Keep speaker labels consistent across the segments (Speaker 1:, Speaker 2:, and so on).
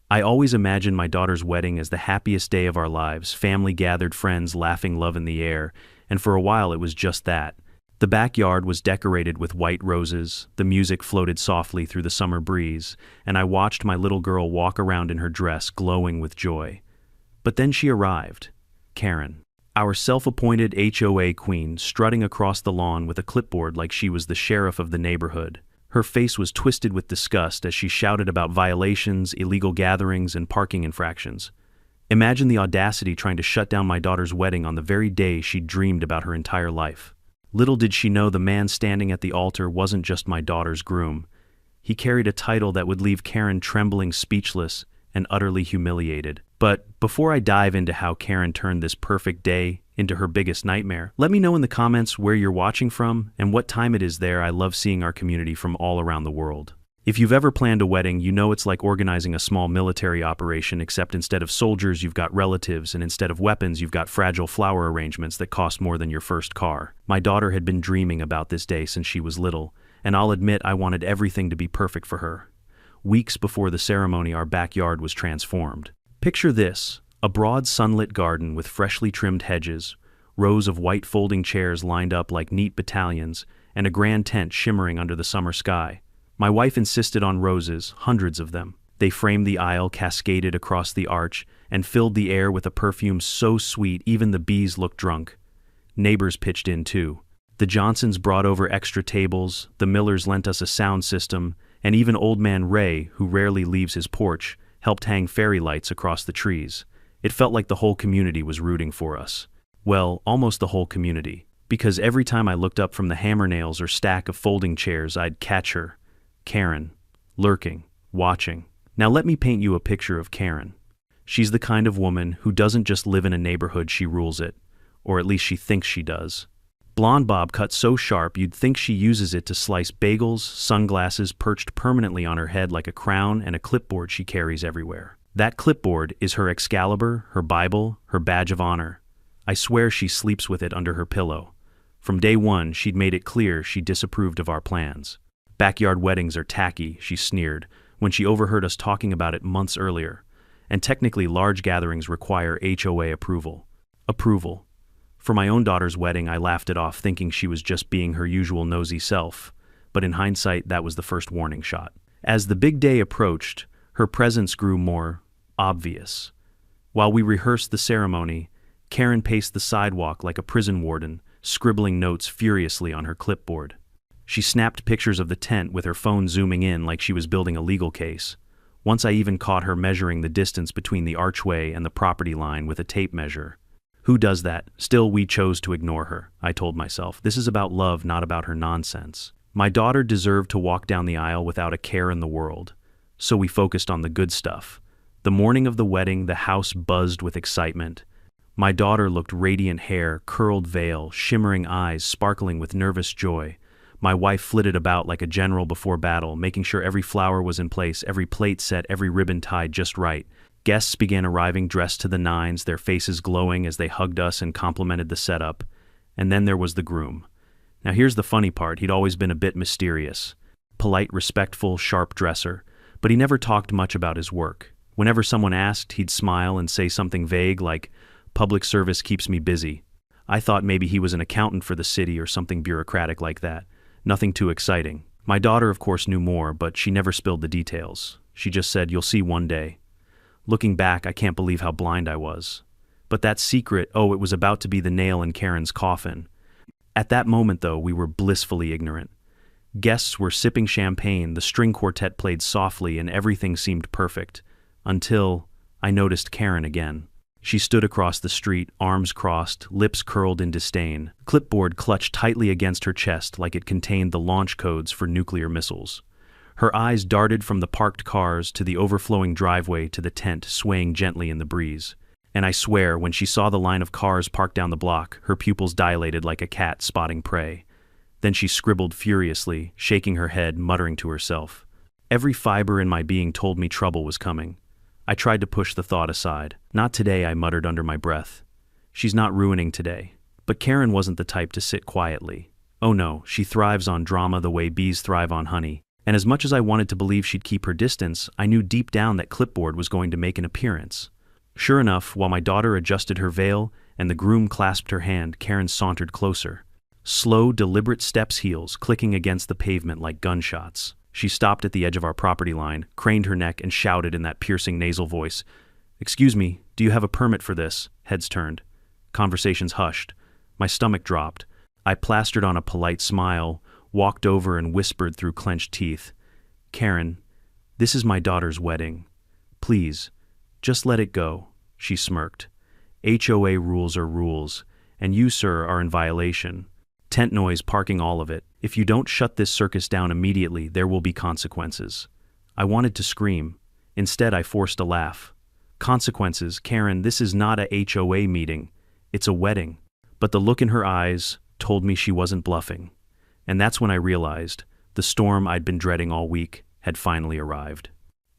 Speaker 1: I always imagined my daughter's wedding as the happiest day of our lives, family gathered, friends laughing, love in the air, and for a while it was just that. The backyard was decorated with white roses, the music floated softly through the summer breeze, and I watched my little girl walk around in her dress, glowing with joy. But then she arrived, Karen, our self-appointed HOA queen, strutting across the lawn with a clipboard like she was the sheriff of the neighborhood. Her face was twisted with disgust as she shouted about violations, illegal gatherings, and parking infractions. Imagine the audacity trying to shut down my daughter's wedding on the very day she'd dreamed about her entire life. Little did she know the man standing at the altar wasn't just my daughter's groom. He carried a title that would leave Karen trembling, speechless, and utterly humiliated. But before I dive into how Karen turned this perfect day into her biggest nightmare, let me know in the comments where you're watching from and what time it is there. I love seeing our community from all around the world. If you've ever planned a wedding, you know it's like organizing a small military operation, except instead of soldiers, you've got relatives, and instead of weapons, you've got fragile flower arrangements that cost more than your first car. My daughter had been dreaming about this day since she was little, and I'll admit I wanted everything to be perfect for her. Weeks before the ceremony, our backyard was transformed. Picture this: a broad sunlit garden with freshly trimmed hedges, rows of white folding chairs lined up like neat battalions, and a grand tent shimmering under the summer sky. My wife insisted on roses, hundreds of them. They framed the aisle, cascaded across the arch, and filled the air with a perfume so sweet even the bees looked drunk. Neighbors pitched in too. The Johnsons brought over extra tables, the Millers lent us a sound system, and even old man Ray, who rarely leaves his porch, helped hang fairy lights across the trees. It felt like the whole community was rooting for us. Well, almost the whole community. Because every time I looked up from the hammer nails or stack of folding chairs, I'd catch her, Karen, lurking, watching. Now let me paint you a picture of Karen. She's the kind of woman who doesn't just live in a neighborhood, she rules it. Or at least she thinks she does. Blonde bob cut so sharp you'd think she uses it to slice bagels, sunglasses perched permanently on her head like a crown, and a clipboard she carries everywhere. That clipboard is her Excalibur, her Bible, her badge of honor. I swear she sleeps with it under her pillow. From day one, she'd made it clear she disapproved of our plans. Backyard weddings are tacky, she sneered, when she overheard us talking about it months earlier. And technically large gatherings require HOA approval. Approval. For my own daughter's wedding, I laughed it off, thinking she was just being her usual nosy self. But in hindsight, that was the first warning shot. As the big day approached, her presence grew more obvious. While we rehearsed the ceremony, Karen paced the sidewalk like a prison warden, scribbling notes furiously on her clipboard. She snapped pictures of the tent with her phone zooming in like she was building a legal case. Once I even caught her measuring the distance between the archway and the property line with a tape measure. Who does that? Still, we chose to ignore her, I told myself. This is about love, not about her nonsense. My daughter deserved to walk down the aisle without a care in the world. So we focused on the good stuff. The morning of the wedding, the house buzzed with excitement. My daughter looked radiant, hair, curled veil, shimmering eyes sparkling with nervous joy. My wife flitted about like a general before battle, making sure every flower was in place, every plate set, every ribbon tied just right. Guests began arriving dressed to the nines, their faces glowing as they hugged us and complimented the setup. And then there was the groom. Now here's the funny part, he'd always been a bit mysterious. Polite, respectful, sharp dresser, but he never talked much about his work. Whenever someone asked, he'd smile and say something vague like, "Public service keeps me busy." I thought maybe he was an accountant for the city or something bureaucratic like that. Nothing too exciting. My daughter, of course, knew more, but she never spilled the details. She just said, "You'll see one day." Looking back, I can't believe how blind I was. But that secret, it was about to be the nail in Karen's coffin. At that moment, though, we were blissfully ignorant. Guests were sipping champagne, the string quartet played softly, and everything seemed perfect. Until I noticed Karen again. She stood across the street, arms crossed, lips curled in disdain, clipboard clutched tightly against her chest like it contained the launch codes for nuclear missiles. Her eyes darted from the parked cars to the overflowing driveway to the tent swaying gently in the breeze. And I swear, when she saw the line of cars parked down the block, her pupils dilated like a cat spotting prey. Then she scribbled furiously, shaking her head, muttering to herself. Every fiber in my being told me trouble was coming. I tried to push the thought aside. "Not today," I muttered under my breath. "She's not ruining today." But Karen wasn't the type to sit quietly. Oh no, she thrives on drama the way bees thrive on honey. And as much as I wanted to believe she'd keep her distance, I knew deep down that clipboard was going to make an appearance. Sure enough, while my daughter adjusted her veil and the groom clasped her hand, Karen sauntered closer. Slow, deliberate steps, heels clicking against the pavement like gunshots. She stopped at the edge of our property line, craned her neck, and shouted in that piercing nasal voice, "Excuse me, do you have a permit for this?" Heads turned. Conversations hushed. My stomach dropped. I plastered on a polite smile, walked over and whispered through clenched teeth, "Karen, this is my daughter's wedding. Please, just let it go." She smirked. "HOA rules are rules, and you, sir, are in violation. Tent noise, parking, all of it. If you don't shut this circus down immediately, there will be consequences." I wanted to scream. Instead, I forced a laugh. "Consequences? Karen, this is not a HOA meeting. It's a wedding." But the look in her eyes told me she wasn't bluffing. And that's when I realized the storm I'd been dreading all week had finally arrived.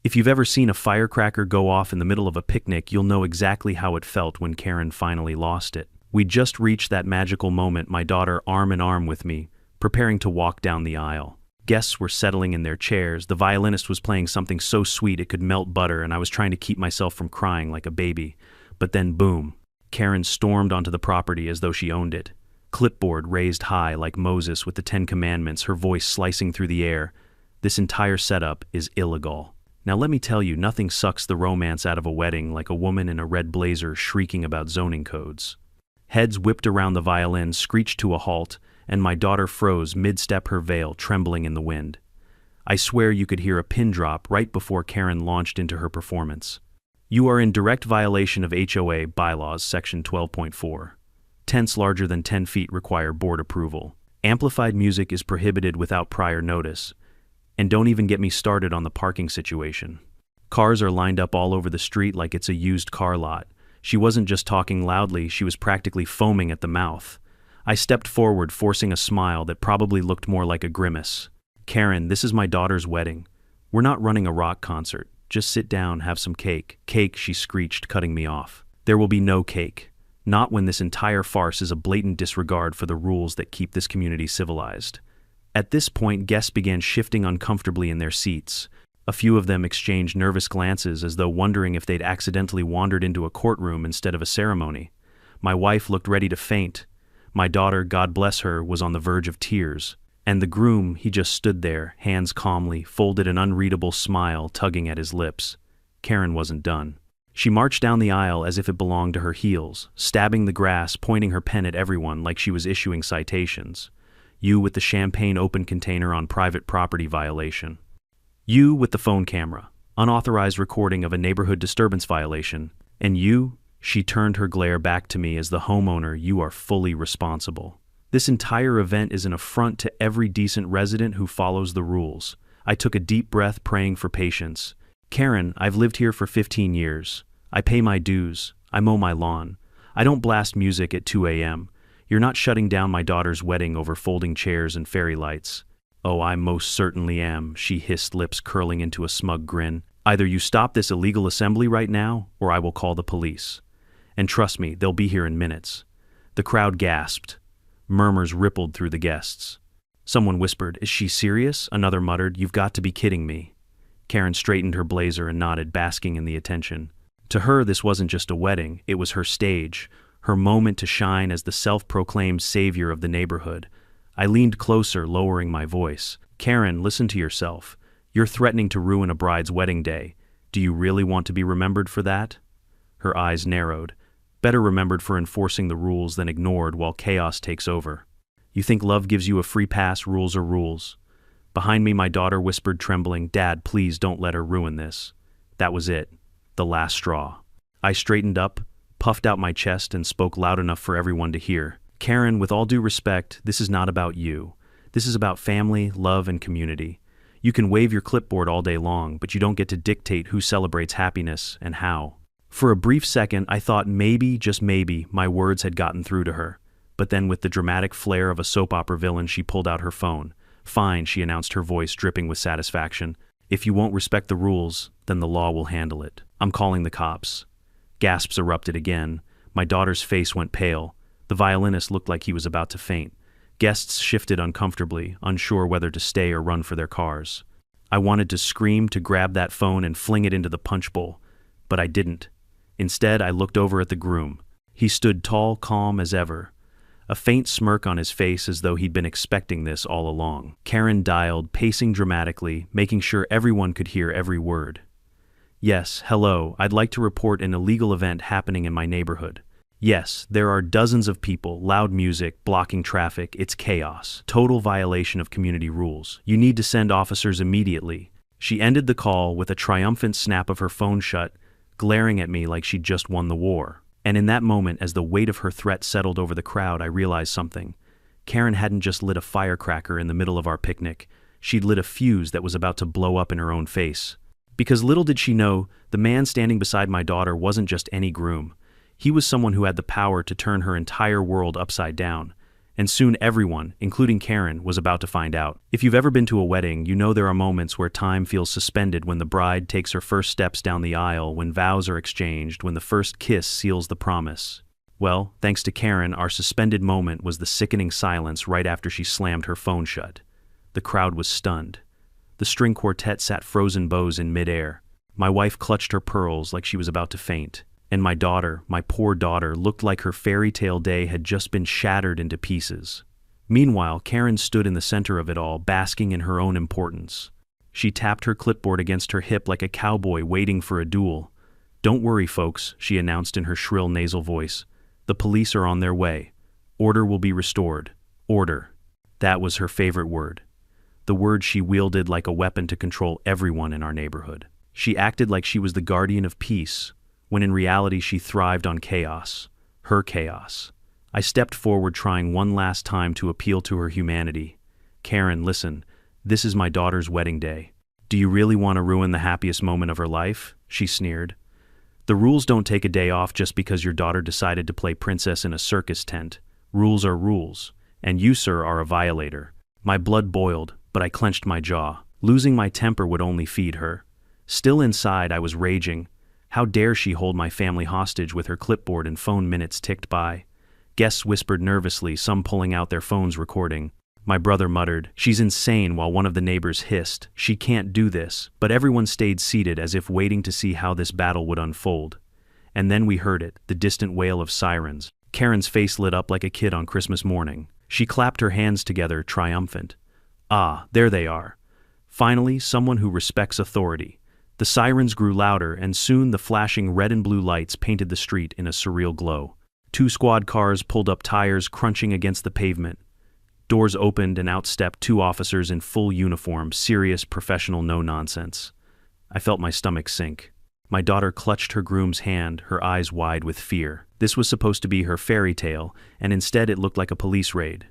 Speaker 1: If you've ever seen a firecracker go off in the middle of a picnic, you'll know exactly how it felt when Karen finally lost it. We'd just reached that magical moment, my daughter arm in arm with me, preparing to walk down the aisle. Guests were settling in their chairs, the violinist was playing something so sweet it could melt butter, and I was trying to keep myself from crying like a baby. But then boom, Karen stormed onto the property as though she owned it. Clipboard raised high like Moses with the 10 Commandments, her voice slicing through the air. "This entire setup is illegal." Now let me tell you, nothing sucks the romance out of a wedding like a woman in a red blazer shrieking about zoning codes. Heads whipped around the violin, screeched to a halt, and my daughter froze mid-step, her veil trembling in the wind. I swear you could hear a pin drop right before Karen launched into her performance. "You are in direct violation of HOA bylaws, section 12.4. Tents larger than 10 feet require board approval. Amplified music is prohibited without prior notice. And don't even get me started on the parking situation. Cars are lined up all over the street like it's a used car lot." She wasn't just talking loudly, she was practically foaming at the mouth. I stepped forward, forcing a smile that probably looked more like a grimace. "Karen, this is my daughter's wedding. We're not running a rock concert. Just sit down, have some cake." "Cake," she screeched, cutting me off. "There will be no cake. Not when this entire farce is a blatant disregard for the rules that keep this community civilized." At this point, guests began shifting uncomfortably in their seats. A few of them exchanged nervous glances as though wondering if they'd accidentally wandered into a courtroom instead of a ceremony. My wife looked ready to faint. My daughter, God bless her, was on the verge of tears. And the groom, he just stood there, hands calmly, folded, an unreadable smile tugging at his lips. Karen wasn't done. She marched down the aisle as if it belonged to her heels, stabbing the grass, pointing her pen at everyone like she was issuing citations. "You with the champagne open container on private property violation. You with the phone camera, unauthorized recording of a neighborhood disturbance violation. And you," she turned her glare back to me, "as the homeowner, you are fully responsible. This entire event is an affront to every decent resident who follows the rules." I took a deep breath, praying for patience. "Karen, I've lived here for 15 years. I pay my dues. I mow my lawn. I don't blast music at 2 a.m. You're not shutting down my daughter's wedding over folding chairs and fairy lights." "Oh, I most certainly am," she hissed, lips curling into a smug grin. "Either you stop this illegal assembly right now, or I will call the police. And trust me, they'll be here in minutes." The crowd gasped. Murmurs rippled through the guests. Someone whispered, "Is she serious?" Another muttered, "You've got to be kidding me." Karen straightened her blazer and nodded, basking in the attention. To her, this wasn't just a wedding, it was her stage, her moment to shine as the self-proclaimed savior of the neighborhood. I leaned closer, lowering my voice. "Karen, listen to yourself. You're threatening to ruin a bride's wedding day. Do you really want to be remembered for that?" Her eyes narrowed. "Better remembered for enforcing the rules than ignored while chaos takes over. You think love gives you a free pass? Rules are rules." Behind me, my daughter whispered, trembling, "Dad, please don't let her ruin this." That was it. The last straw. I straightened up, puffed out my chest, and spoke loud enough for everyone to hear. "Karen, with all due respect, this is not about you. This is about family, love, and community. You can wave your clipboard all day long, but you don't get to dictate who celebrates happiness and how." For a brief second, I thought maybe, just maybe, my words had gotten through to her. But then, with the dramatic flair of a soap opera villain, she pulled out her phone. "Fine," she announced, her voice dripping with satisfaction. "If you won't respect the rules, then the law will handle it. I'm calling the cops." Gasps erupted again. My daughter's face went pale. The violinist looked like he was about to faint. Guests shifted uncomfortably, unsure whether to stay or run for their cars. I wanted to scream, to grab that phone and fling it into the punch bowl, but I didn't. Instead, I looked over at the groom. He stood tall, calm as ever, a faint smirk on his face as though he'd been expecting this all along. Karen dialed, pacing dramatically, making sure everyone could hear every word. Yes, hello, I'd like to report an illegal event happening in my neighborhood. Yes, there are dozens of people, loud music, blocking traffic, it's chaos. Total violation of community rules. You need to send officers immediately. She ended the call with a triumphant snap of her phone shut, glaring at me like she'd just won the war. And in that moment, as the weight of her threat settled over the crowd, I realized something. Karen hadn't just lit a firecracker in the middle of our picnic. She'd lit a fuse that was about to blow up in her own face. Because little did she know, the man standing beside my daughter wasn't just any groom. He was someone who had the power to turn her entire world upside down. And soon everyone, including Karen, was about to find out. If you've ever been to a wedding, you know there are moments where time feels suspended, when the bride takes her first steps down the aisle, when vows are exchanged, when the first kiss seals the promise. Well, thanks to Karen, our suspended moment was the sickening silence right after she slammed her phone shut. The crowd was stunned. The string quartet sat frozen bows in midair. My wife clutched her pearls like she was about to faint. And my daughter, my poor daughter, looked like her fairy tale day had just been shattered into pieces. Meanwhile, Karen stood in the center of it all, basking in her own importance. She tapped her clipboard against her hip like a cowboy waiting for a duel. "Don't worry, folks," she announced in her shrill nasal voice. "The police are on their way. Order will be restored. Order." That was her favorite word. The word she wielded like a weapon to control everyone in our neighborhood. She acted like she was the guardian of peace, when in reality she thrived on chaos. Her chaos. I stepped forward, trying one last time to appeal to her humanity. "Karen, listen, this is my daughter's wedding day. Do you really want to ruin the happiest moment of her life?" she sneered. "The rules don't take a day off just because your daughter decided to play princess in a circus tent. Rules are rules, and you, sir, are a violator." My blood boiled, but I clenched my jaw. Losing my temper would only feed her. Still inside, I was raging. How dare she hold my family hostage with her clipboard and phone? Minutes ticked by. Guests whispered nervously, some pulling out their phones recording. My brother muttered, "She's insane," while one of the neighbors hissed, "She can't do this." But everyone stayed seated as if waiting to see how this battle would unfold. And then we heard it, the distant wail of sirens. Karen's face lit up like a kid on Christmas morning. She clapped her hands together, triumphant. Ah, there they are. Finally, someone who respects authority. The sirens grew louder, and soon the flashing red and blue lights painted the street in a surreal glow. 2 squad cars pulled up, tires crunching against the pavement. Doors opened and out stepped 2 officers in full uniform, serious, professional, no nonsense. I felt my stomach sink. My daughter clutched her groom's hand, her eyes wide with fear. This was supposed to be her fairy tale, and instead it looked like a police raid.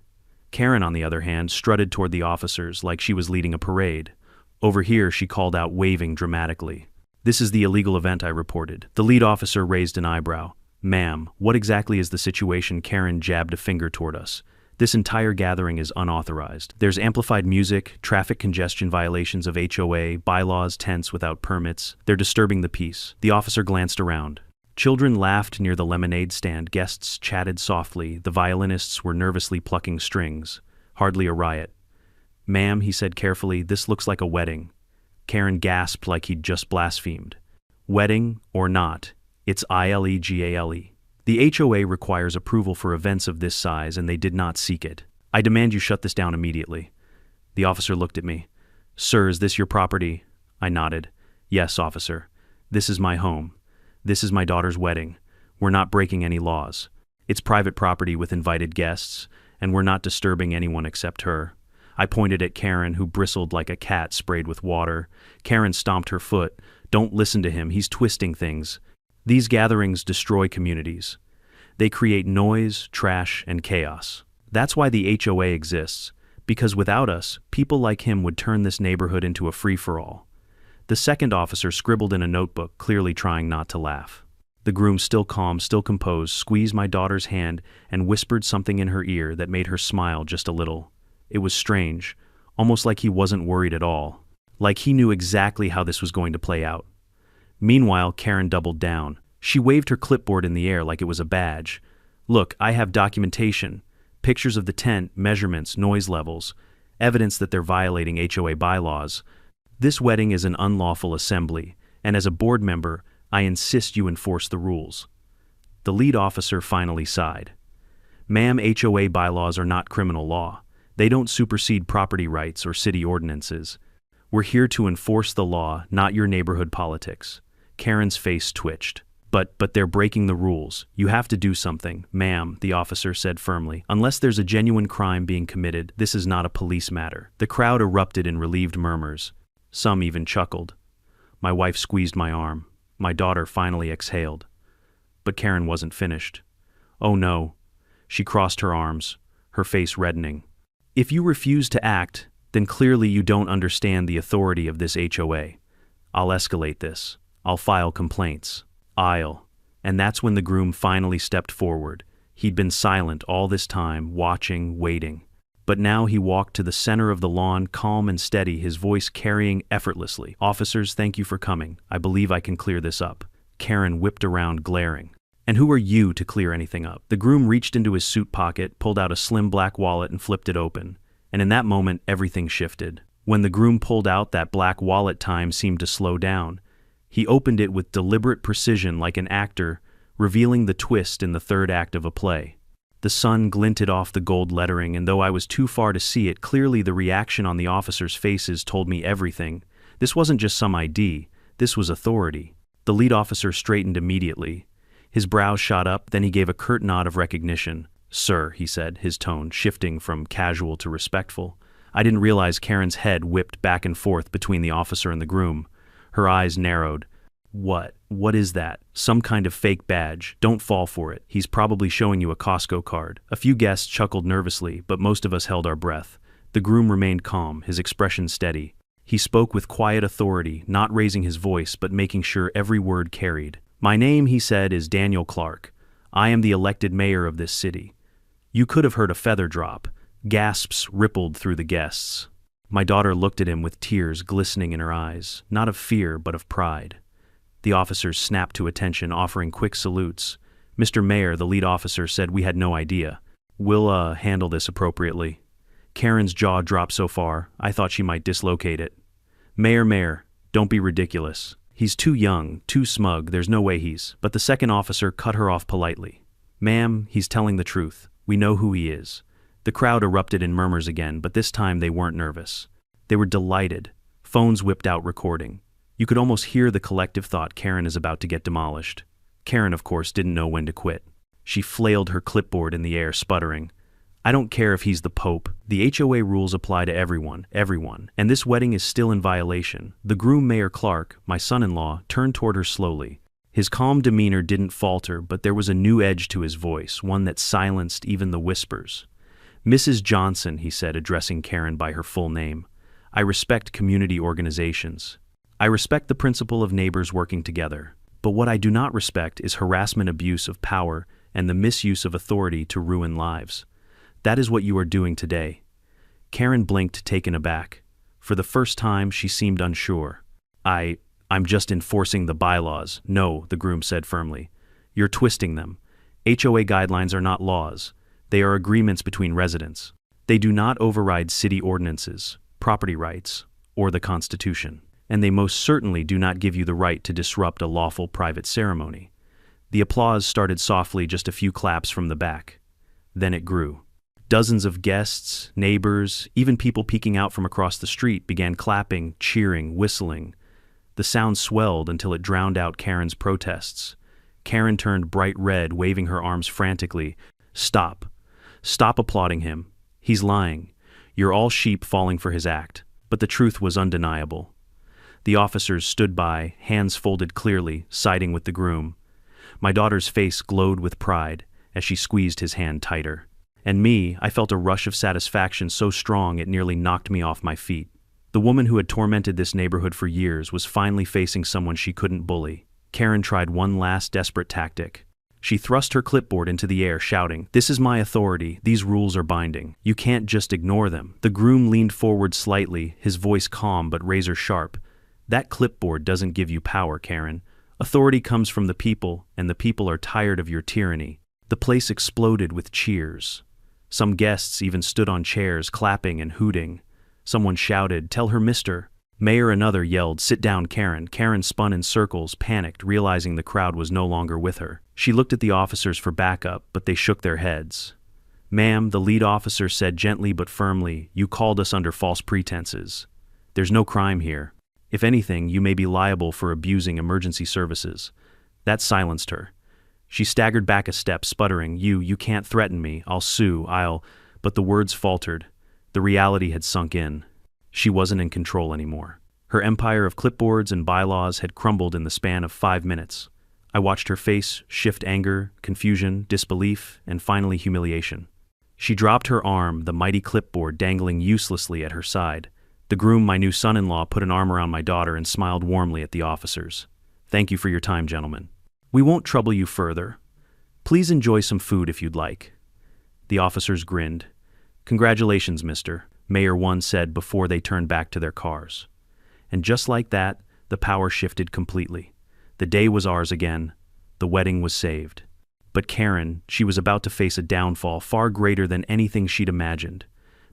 Speaker 1: Karen, on the other hand, strutted toward the officers like she was leading a parade. "Over here," she called out, waving dramatically. "This is the illegal event," I reported. The lead officer raised an eyebrow. "Ma'am, what exactly is the situation?" Karen jabbed a finger toward us. "This entire gathering is unauthorized. There's amplified music, traffic congestion violations of HOA, bylaws, tents without permits. They're disturbing the peace." The officer glanced around. Children laughed near the lemonade stand, guests chatted softly, the violinists were nervously plucking strings. Hardly a riot. "Ma'am," he said carefully, "this looks like a wedding." Karen gasped like he'd just blasphemed. "Wedding or not, it's illegal. The HOA requires approval for events of this size, and they did not seek it. I demand you shut this down immediately." The officer looked at me. "Sir, is this your property?" I nodded. "Yes, officer. This is my home. This is my daughter's wedding. We're not breaking any laws. It's private property with invited guests, and we're not disturbing anyone except her." I pointed at Karen, who bristled like a cat sprayed with water. Karen stomped her foot. "Don't listen to him, he's twisting things. These gatherings destroy communities. They create noise, trash, and chaos. That's why the HOA exists, because without us, people like him would turn this neighborhood into a free-for-all." The second officer scribbled in a notebook, clearly trying not to laugh. The groom, still calm, still composed, squeezed my daughter's hand and whispered something in her ear that made her smile just a little. It was strange, almost like he wasn't worried at all, like he knew exactly how this was going to play out. Meanwhile, Karen doubled down. She waved her clipboard in the air like it was a badge. "Look, I have documentation, pictures of the tent, measurements, noise levels, evidence that they're violating HOA bylaws." This wedding is an unlawful assembly, and as a board member, I insist you enforce the rules." The lead officer finally sighed. "Ma'am, HOA bylaws are not criminal law. They don't supersede property rights or city ordinances. We're here to enforce the law, not your neighborhood politics." Karen's face twitched. But they're breaking the rules. You have to do something, ma'am," the officer said firmly. "Unless there's a genuine crime being committed, this is not a police matter." The crowd erupted in relieved murmurs. Some even chuckled. My wife squeezed my arm. My daughter finally exhaled. But Karen wasn't finished. "Oh no." She crossed her arms, her face reddening. "If you refuse to act, then clearly you don't understand the authority of this HOA. I'll escalate this. I'll file complaints. And that's when the groom finally stepped forward. He'd been silent all this time, watching, waiting. But now he walked to the center of the lawn, calm and steady, his voice carrying effortlessly. "Officers, thank you for coming. I believe I can clear this up." Karen whipped around, glaring. "And who are you to clear anything up?" The groom reached into his suit pocket, pulled out a slim black wallet and flipped it open. And in that moment, everything shifted. When the groom pulled out that black wallet, time seemed to slow down. He opened it with deliberate precision like an actor, revealing the twist in the third act of a play. The sun glinted off the gold lettering, and though I was too far to see it, clearly the reaction on the officers' faces told me everything. This wasn't just some ID, this was authority. The lead officer straightened immediately. His brows shot up, then he gave a curt nod of recognition. "Sir," he said, his tone shifting from casual to respectful. I didn't realize Karen's head whipped back and forth between the officer and the groom. Her eyes narrowed. What is that? Some kind of fake badge. Don't fall for it. He's probably showing you a Costco card." A few guests chuckled nervously, but most of us held our breath. The groom remained calm, his expression steady. He spoke with quiet authority, not raising his voice but making sure every word carried. "My name," he said, "is Daniel Clark. I am the elected mayor of this city." You could have heard a feather drop. Gasps rippled through the guests. My daughter looked at him with tears glistening in her eyes, not of fear but of pride. The officers snapped to attention, offering quick salutes. "Mr. Mayor," the lead officer said, "we had no idea. We'll handle this appropriately." Karen's jaw dropped so far, I thought she might dislocate it. Mayor, don't be ridiculous. He's too young, too smug, there's no way he's..." But the second officer cut her off politely. "Ma'am, he's telling the truth. We know who he is." The crowd erupted in murmurs again, but this time they weren't nervous. They were delighted. Phones whipped out recording. You could almost hear the collective thought, Karen is about to get demolished. Karen, of course, didn't know when to quit. She flailed her clipboard in the air, sputtering. "I don't care if he's the Pope. The HOA rules apply to everyone, and this wedding is still in violation." The groom, Mayor Clark, my son-in-law, turned toward her slowly. His calm demeanor didn't falter, but there was a new edge to his voice, one that silenced even the whispers. "Mrs. Johnson," he said, addressing Karen by her full name, "I respect community organizations. I respect the principle of neighbors working together. But what I do not respect is harassment, abuse of power, and the misuse of authority to ruin lives. That is what you are doing today." Karen blinked, taken aback. For the first time, she seemed unsure. I'm just enforcing the bylaws." "No," the groom said firmly. "You're twisting them. HOA guidelines are not laws. They are agreements between residents. They do not override city ordinances, property rights, or the Constitution. And they most certainly do not give you the right to disrupt a lawful private ceremony." The applause started softly, just a few claps from the back. Then it grew. Dozens of guests, neighbors, even people peeking out from across the street began clapping, cheering, whistling. The sound swelled until it drowned out Karen's protests. Karen turned bright red, waving her arms frantically. "Stop. Stop applauding him. He's lying. You're all sheep falling for his act." But the truth was undeniable. The officers stood by, hands folded clearly, siding with the groom. My daughter's face glowed with pride as she squeezed his hand tighter. And me, I felt a rush of satisfaction so strong it nearly knocked me off my feet. The woman who had tormented this neighborhood for years was finally facing someone she couldn't bully. Karen tried one last desperate tactic. She thrust her clipboard into the air, shouting, "This is my authority. These rules are binding. You can't just ignore them." The groom leaned forward slightly, his voice calm but razor sharp. "That clipboard doesn't give you power, Karen. Authority comes from the people, and the people are tired of your tyranny." The place exploded with cheers. Some guests even stood on chairs, clapping and hooting. Someone shouted, "Tell her, mister." Mayor another yelled, "Sit down, Karen." Karen spun in circles, panicked, realizing the crowd was no longer with her. She looked at the officers for backup, but they shook their heads. "Ma'am," the lead officer said gently but firmly, "you called us under false pretenses. There's no crime here. If anything, you may be liable for abusing emergency services." That silenced her. She staggered back a step, sputtering, You can't threaten me. I'll sue, But the words faltered. The reality had sunk in. She wasn't in control anymore. Her empire of clipboards and bylaws had crumbled in the span of 5 minutes. I watched her face shift anger, confusion, disbelief, and finally humiliation. She dropped her arm, the mighty clipboard dangling uselessly at her side. The groom, my new son-in-law, put an arm around my daughter and smiled warmly at the officers. "Thank you for your time, gentlemen. We won't trouble you further. Please enjoy some food if you'd like." The officers grinned. "Congratulations, mister," Mayor 1 said before they turned back to their cars. And just like that, the power shifted completely. The day was ours again. The wedding was saved. But Karen, she was about to face a downfall far greater than anything she'd imagined.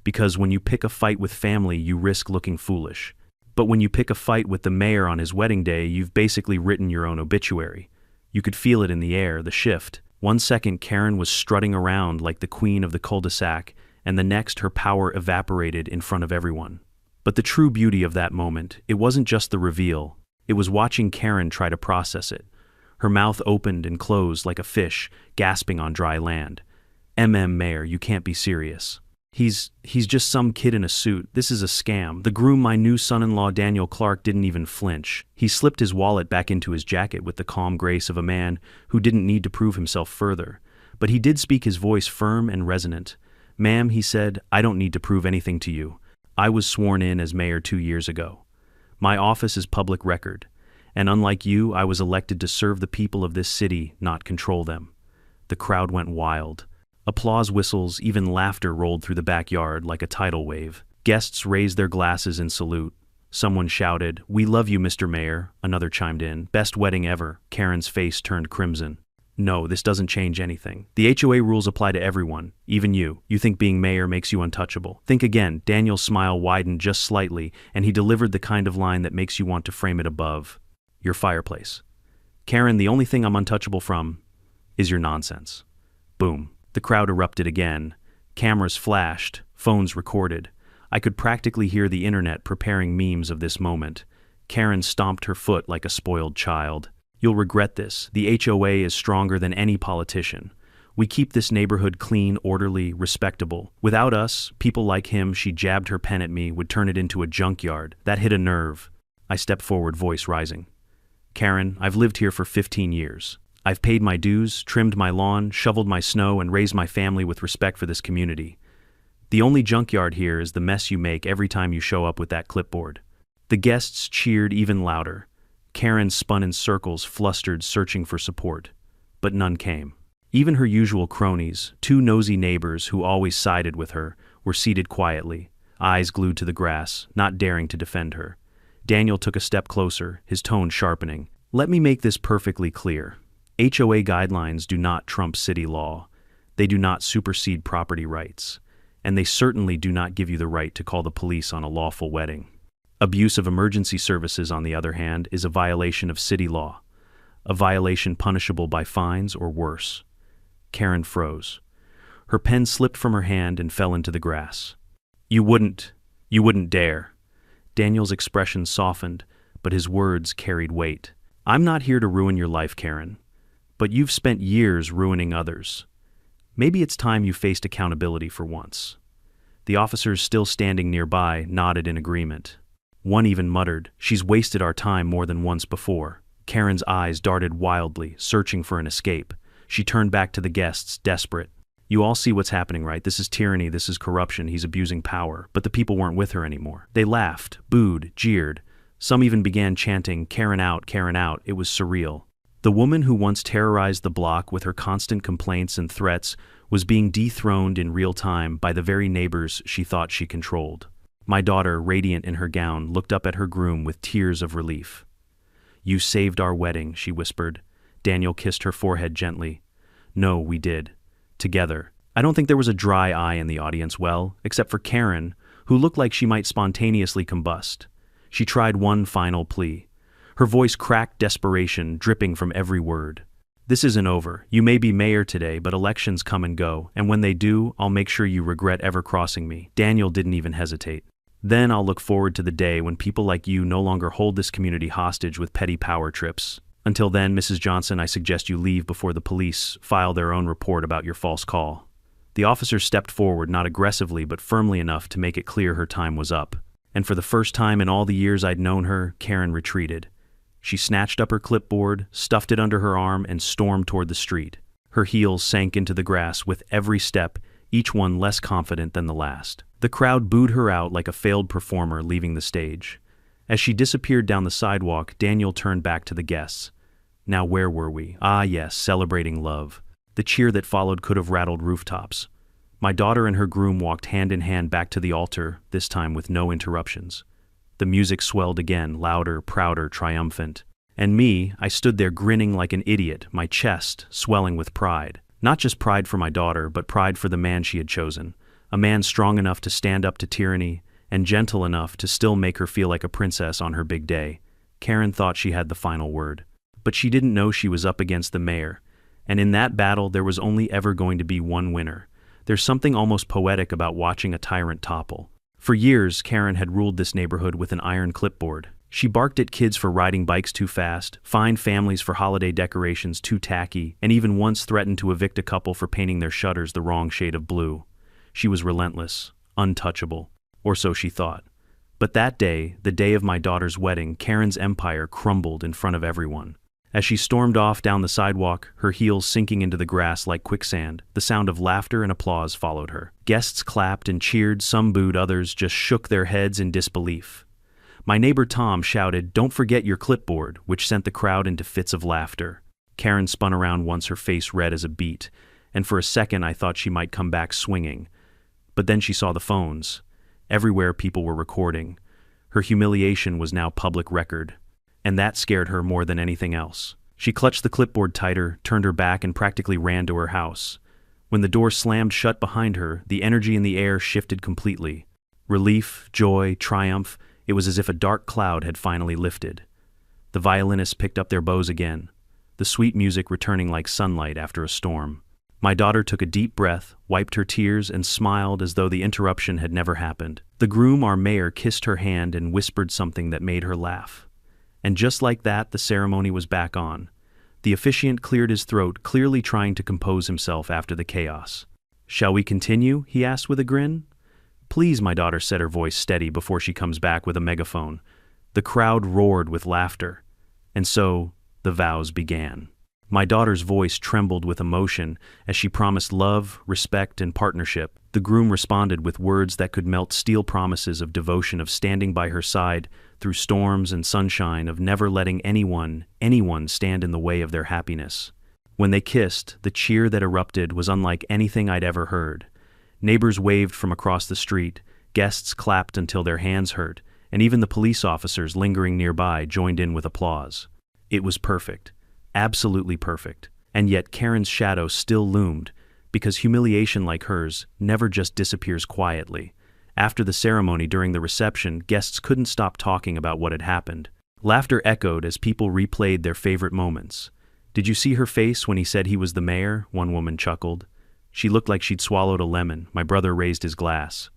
Speaker 1: Because when you pick a fight with family, you risk looking foolish. But when you pick a fight with the mayor on his wedding day, you've basically written your own obituary. You could feel it in the air, the shift. 1 second, Karen was strutting around like the queen of the cul-de-sac, and the next, her power evaporated in front of everyone. But the true beauty of that moment, it wasn't just the reveal. It was watching Karen try to process it. Her mouth opened and closed like a fish, gasping on dry land. Mayor, you can't be serious. He's just some kid in a suit. This is a scam." The groom, my new son-in-law Daniel Clark, didn't even flinch. He slipped his wallet back into his jacket with the calm grace of a man who didn't need to prove himself further. But he did speak, his voice firm and resonant. "Ma'am," he said, "I don't need to prove anything to you. I was sworn in as mayor 2 years ago. My office is public record. And unlike you, I was elected to serve the people of this city, not control them." The crowd went wild. Applause whistles, even laughter rolled through the backyard like a tidal wave. Guests raised their glasses in salute. Someone shouted, "We love you, Mr. Mayor." Another chimed in, "Best wedding ever." Karen's face turned crimson. "No, this doesn't change anything. The HOA rules apply to everyone, even you. You think being mayor makes you untouchable. Think again." Daniel's smile widened just slightly, and he delivered the kind of line that makes you want to frame it above your fireplace. "Karen, the only thing I'm untouchable from is your nonsense." Boom. The crowd erupted again. Cameras flashed, phones recorded. I could practically hear the internet preparing memes of this moment. Karen stomped her foot like a spoiled child. "You'll regret this. The HOA is stronger than any politician. We keep this neighborhood clean, orderly, respectable. Without us, people like him," she jabbed her pen at me, "would turn it into a junkyard." That hit a nerve. I stepped forward, voice rising. "Karen, I've lived here for 15 years. I've paid my dues, trimmed my lawn, shoveled my snow, and raised my family with respect for this community. The only junkyard here is the mess you make every time you show up with that clipboard." The guests cheered even louder. Karen spun in circles, flustered, searching for support. But none came. Even her usual cronies, 2 nosy neighbors who always sided with her, were seated quietly, eyes glued to the grass, not daring to defend her. Daniel took a step closer, his tone sharpening. "Let me make this perfectly clear. HOA guidelines do not trump city law. They do not supersede property rights. And they certainly do not give you the right to call the police on a lawful wedding. Abuse of emergency services, on the other hand, is a violation of city law. A violation punishable by fines or worse." Karen froze. Her pen slipped from her hand and fell into the grass. You wouldn't dare." Daniel's expression softened, but his words carried weight. "I'm not here to ruin your life, Karen. But you've spent years ruining others. Maybe it's time you faced accountability for once." The officers, still standing nearby, nodded in agreement. One even muttered, "She's wasted our time more than once before." Karen's eyes darted wildly, searching for an escape. She turned back to the guests, desperate. "You all see what's happening, right? This is tyranny, this is corruption, he's abusing power." But the people weren't with her anymore. They laughed, booed, jeered. Some even began chanting, Karen out, Karen out." It was surreal. The woman who once terrorized the block with her constant complaints and threats was being dethroned in real time by the very neighbors she thought she controlled. My daughter, radiant in her gown, looked up at her groom with tears of relief. "You saved our wedding," she whispered. Daniel kissed her forehead gently. "No, we did. Together." I don't think there was a dry eye in the audience, well, except for Karen, who looked like she might spontaneously combust. She tried one final plea. Her voice cracked desperation, dripping from every word. "This isn't over. You may be mayor today, but elections come and go, and when they do, I'll make sure you regret ever crossing me." Daniel didn't even hesitate. "Then I'll look forward to the day when people like you no longer hold this community hostage with petty power trips. Until then, Mrs. Johnson, I suggest you leave before the police file their own report about your false call." The officer stepped forward, not aggressively but firmly enough to make it clear her time was up. And for the first time in all the years I'd known her, Karen retreated. She snatched up her clipboard, stuffed it under her arm, and stormed toward the street. Her heels sank into the grass with every step, each one less confident than the last. The crowd booed her out like a failed performer leaving the stage. As she disappeared down the sidewalk, Daniel turned back to the guests. Now where were we? Ah yes, celebrating love. The cheer that followed could have rattled rooftops. My daughter and her groom walked hand in hand back to the altar, this time with no interruptions. The music swelled again, louder, prouder, triumphant. And me, I stood there grinning like an idiot, my chest swelling with pride. Not just pride for my daughter, but pride for the man she had chosen. A man strong enough to stand up to tyranny, and gentle enough to still make her feel like a princess on her big day. Karen thought she had the final word. But she didn't know she was up against the mayor. And in that battle, there was only ever going to be one winner. There's something almost poetic about watching a tyrant topple. For years, Karen had ruled this neighborhood with an iron clipboard. She barked at kids for riding bikes too fast, fined families for holiday decorations too tacky, and even once threatened to evict a couple for painting their shutters the wrong shade of blue. She was relentless, untouchable, or so she thought. But that day, the day of my daughter's wedding, Karen's empire crumbled in front of everyone. As she stormed off down the sidewalk, her heels sinking into the grass like quicksand, the sound of laughter and applause followed her. Guests clapped and cheered, some booed, others just shook their heads in disbelief. My neighbor Tom shouted, "Don't forget your clipboard," which sent the crowd into fits of laughter. Karen spun around once, her face red as a beet, and for a second I thought she might come back swinging. But then she saw the phones. Everywhere people were recording. Her humiliation was now public record. And that scared her more than anything else. She clutched the clipboard tighter, turned her back, and practically ran to her house. When the door slammed shut behind her, the energy in the air shifted completely. Relief, joy, triumph, it was as if a dark cloud had finally lifted. The violinists picked up their bows again, the sweet music returning like sunlight after a storm. My daughter took a deep breath, wiped her tears, and smiled as though the interruption had never happened. The groom, our mayor, kissed her hand and whispered something that made her laugh. And just like that, the ceremony was back on. The officiant cleared his throat, clearly trying to compose himself after the chaos. "Shall we continue?" he asked with a grin. "Please," my daughter said, her voice steady before she comes back with a megaphone. The crowd roared with laughter. And so, the vows began. My daughter's voice trembled with emotion as she promised love, respect, and partnership. The groom responded with words that could melt steel, promises of devotion, of standing by her side through storms and sunshine, of never letting anyone stand in the way of their happiness. When they kissed, the cheer that erupted was unlike anything I'd ever heard. Neighbors waved from across the street, guests clapped until their hands hurt, and even the police officers lingering nearby joined in with applause. It was perfect. Absolutely perfect. And yet Karen's shadow still loomed, because humiliation like hers never just disappears quietly. After the ceremony, during the reception, guests couldn't stop talking about what had happened. Laughter echoed as people replayed their favorite moments. "Did you see her face when he said he was the mayor?" one woman chuckled. "She looked like she'd swallowed a lemon." My brother raised his glass.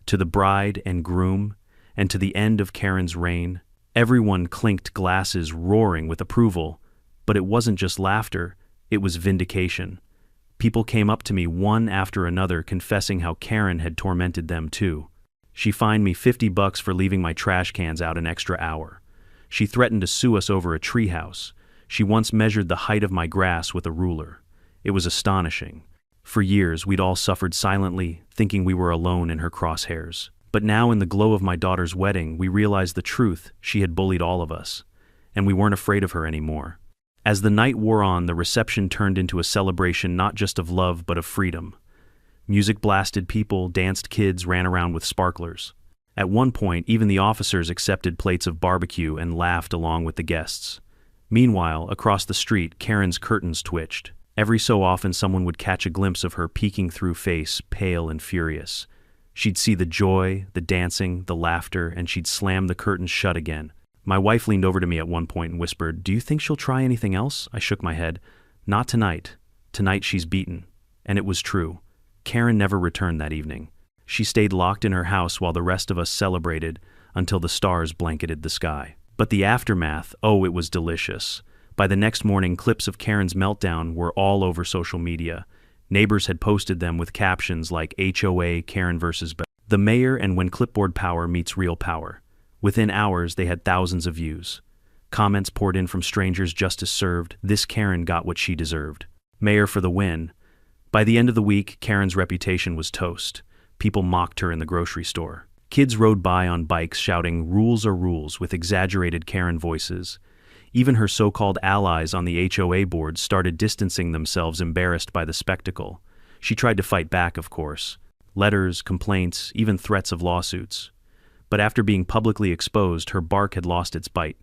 Speaker 1: To the bride and groom, and to the end of Karen's reign, everyone clinked glasses, roaring with approval. But it wasn't just laughter, it was vindication. People came up to me one after another confessing how Karen had tormented them too. She fined me $50 for leaving my trash cans out an extra hour. She threatened to sue us over a treehouse. She once measured the height of my grass with a ruler. It was astonishing. For years, we'd all suffered silently, thinking we were alone in her crosshairs. But now, in the glow of my daughter's wedding, we realized the truth: she had bullied all of us. And we weren't afraid of her anymore. As the night wore on, the reception turned into a celebration not just of love but of freedom. Music blasted, people danced, kids ran around with sparklers. At one point, even the officers accepted plates of barbecue and laughed along with the guests. Meanwhile, across the street, Karen's curtains twitched. Every so often someone would catch a glimpse of her peeking through, face pale and furious. She'd see the joy, the dancing, the laughter, and she'd slam the curtains shut again. My wife leaned over to me at one point and whispered, "Do you think she'll try anything else?" I shook my head. "Not tonight. Tonight she's beaten." And it was true. Karen never returned that evening. She stayed locked in her house while the rest of us celebrated until the stars blanketed the sky. But the aftermath, oh, it was delicious. By the next morning, clips of Karen's meltdown were all over social media. Neighbors had posted them with captions like HOA, Karen versus Bell. The mayor and when clipboard power meets real power. Within hours, they had thousands of views. Comments poured in from strangers, "Justice served. This Karen got what she deserved. Mayor for the win." By the end of the week, Karen's reputation was toast. People mocked her in the grocery store. Kids rode by on bikes shouting, "Rules are rules," with exaggerated Karen voices. Even her so-called allies on the HOA board started distancing themselves, embarrassed by the spectacle. She tried to fight back, of course. Letters, complaints, even threats of lawsuits. But after being publicly exposed, her bark had lost its bite.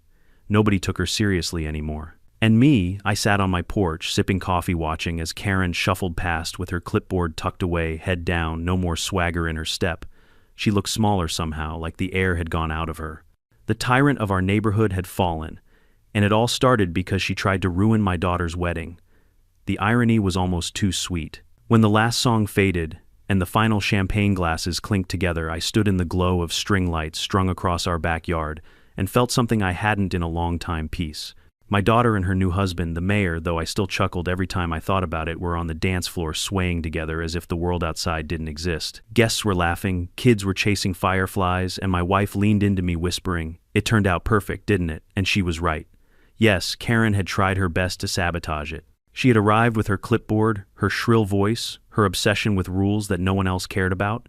Speaker 1: Nobody took her seriously anymore. And me, I sat on my porch, sipping coffee, watching as Karen shuffled past with her clipboard tucked away, head down, no more swagger in her step. She looked smaller somehow, like the air had gone out of her. The tyrant of our neighborhood had fallen, and it all started because she tried to ruin my daughter's wedding. The irony was almost too sweet. When the last song faded, and the final champagne glasses clinked together, I stood in the glow of string lights strung across our backyard and felt something I hadn't in a long time: peace. My daughter and her new husband, the mayor, though I still chuckled every time I thought about it, were on the dance floor swaying together as if the world outside didn't exist. Guests were laughing, kids were chasing fireflies, and my wife leaned into me whispering, "It turned out perfect, didn't it?" And she was right. Yes, Karen had tried her best to sabotage it. She had arrived with her clipboard, her shrill voice, her obsession with rules that no one else cared about.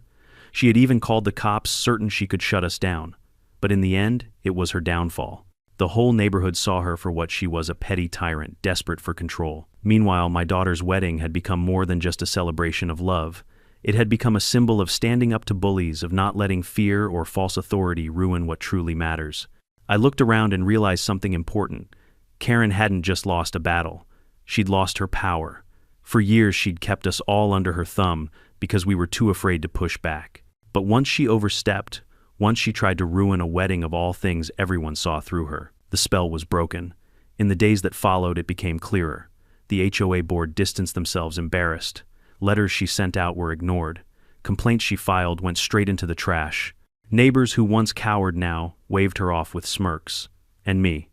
Speaker 1: She had even called the cops, certain she could shut us down. But in the end, it was her downfall. The whole neighborhood saw her for what she was: a petty tyrant, desperate for control. Meanwhile, my daughter's wedding had become more than just a celebration of love. It had become a symbol of standing up to bullies, of not letting fear or false authority ruin what truly matters. I looked around and realized something important. Karen hadn't just lost a battle. She'd lost her power. For years, she'd kept us all under her thumb because we were too afraid to push back. But once she overstepped, once she tried to ruin a wedding of all things, everyone saw through her. The spell was broken. In the days that followed, it became clearer. The HOA board distanced themselves, embarrassed. Letters she sent out were ignored. Complaints she filed went straight into the trash. Neighbors who once cowered now waved her off with smirks. And me.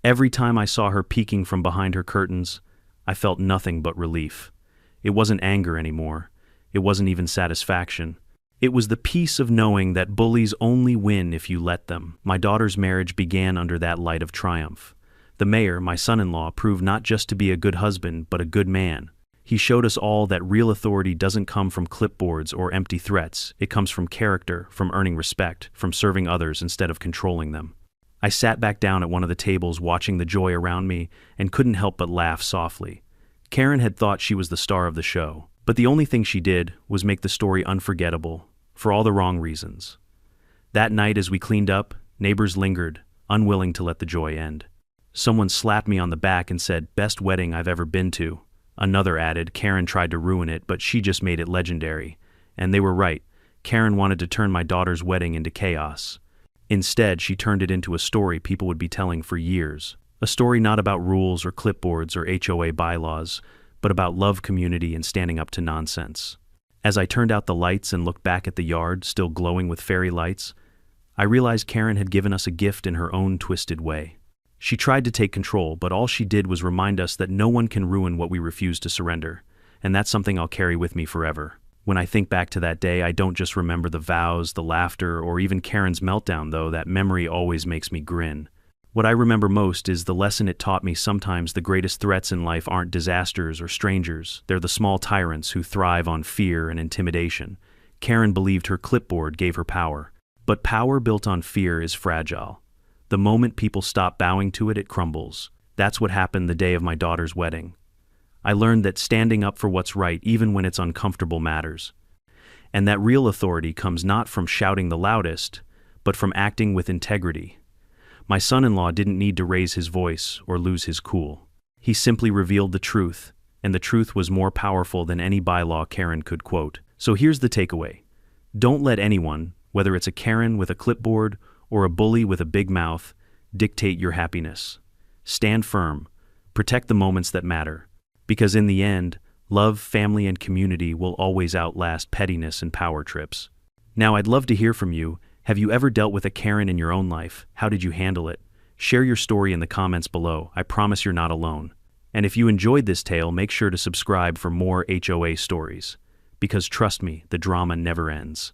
Speaker 1: Every time I saw her peeking from behind her curtains, I felt nothing but relief. It wasn't anger anymore. It wasn't even satisfaction. It was the peace of knowing that bullies only win if you let them. My daughter's marriage began under that light of triumph. The mayor, my son-in-law, proved not just to be a good husband, but a good man. He showed us all that real authority doesn't come from clipboards or empty threats. It comes from character, from earning respect, from serving others instead of controlling them. I sat back down at one of the tables watching the joy around me and couldn't help but laugh softly. Karen had thought she was the star of the show, but the only thing she did was make the story unforgettable, for all the wrong reasons. That night as we cleaned up, neighbors lingered, unwilling to let the joy end. Someone slapped me on the back and said, "Best wedding I've ever been to." Another added, "Karen tried to ruin it, but she just made it legendary." And they were right. Karen wanted to turn my daughter's wedding into chaos. Instead, she turned it into a story people would be telling for years. A story not about rules or clipboards or HOA bylaws, but about love, community, and standing up to nonsense. As I turned out the lights and looked back at the yard, still glowing with fairy lights, I realized Karen had given us a gift in her own twisted way. She tried to take control, but all she did was remind us that no one can ruin what we refuse to surrender, and that's something I'll carry with me forever. When I think back to that day, I don't just remember the vows, the laughter, or even Karen's meltdown, though that memory always makes me grin. What I remember most is the lesson it taught me: sometimes the greatest threats in life aren't disasters or strangers. They're the small tyrants who thrive on fear and intimidation. Karen believed her clipboard gave her power. But power built on fear is fragile. The moment people stop bowing to it, it crumbles. That's what happened the day of my daughter's wedding. I learned that standing up for what's right, even when it's uncomfortable, matters. And that real authority comes not from shouting the loudest, but from acting with integrity. My son-in-law didn't need to raise his voice or lose his cool. He simply revealed the truth, and the truth was more powerful than any bylaw Karen could quote. So here's the takeaway. Don't let anyone, whether it's a Karen with a clipboard or a bully with a big mouth, dictate your happiness. Stand firm. Protect the moments that matter. Because in the end, love, family, and community will always outlast pettiness and power trips. Now, I'd love to hear from you. Have you ever dealt with a Karen in your own life? How did you handle it? Share your story in the comments below. I promise you're not alone. And if you enjoyed this tale, make sure to subscribe for more HOA stories. Because trust me, the drama never ends.